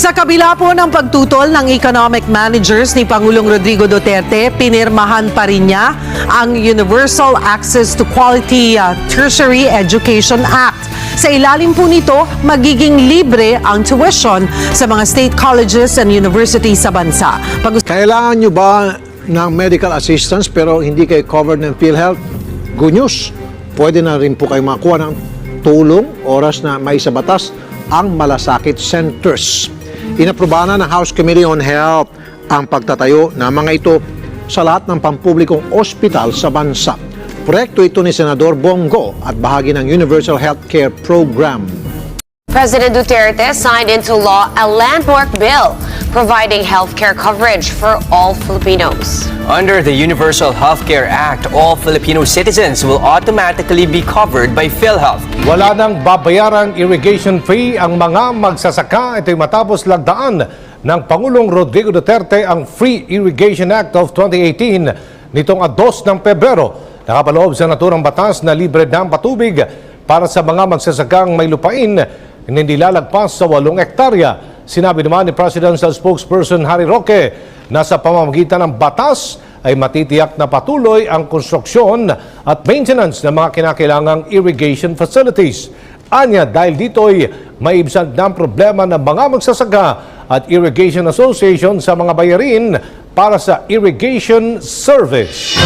Sa kabila po ng pagtutol ng economic managers ni Pangulong Rodrigo Duterte, pinirmahan pa rin niya ang Universal Access to Quality Tertiary Education Act. Sa ilalim po nito, magiging libre ang tuition sa mga state colleges and universities sa bansa. Kailangan nyo ba ng medical assistance pero hindi kayo covered ng PhilHealth? Good news. Pwede na rin po kayo makuha ng tulong oras na may sa batas ang malasakit centers. Inaprobahan na ng House Committee on Health ang pagtatayo ng mga ito sa lahat ng pampublikong ospital sa bansa. Proyekto ito ni Senador Bongo at bahagi ng Universal Healthcare Program. President Duterte signed into law a landmark bill providing healthcare coverage for all Filipinos. Under the Universal Healthcare Act, all Filipino citizens will automatically be covered by PhilHealth. Wala nang babayarang irrigation fee ang mga magsasaka. Ito'y matapos lagdaan ng Pangulong Rodrigo Duterte ang Free Irrigation Act of 2018 nitong 2 ng Pebrero. Nakapaloob sa naturang batas na libre ng patubig para sa mga magsasakang may lupain na hindi lalagpas sa 8 hektarya. Sinabi naman ni Presidential Spokesperson Harry Roque na sa pamamagitan ng batas ay matitiyak na patuloy ang konstruksyon at maintenance ng mga kinakailangang irrigation facilities. Anya, dahil dito'y maibsan ng problema ng mga magsasaka at irrigation association sa mga bayarin para sa irrigation service.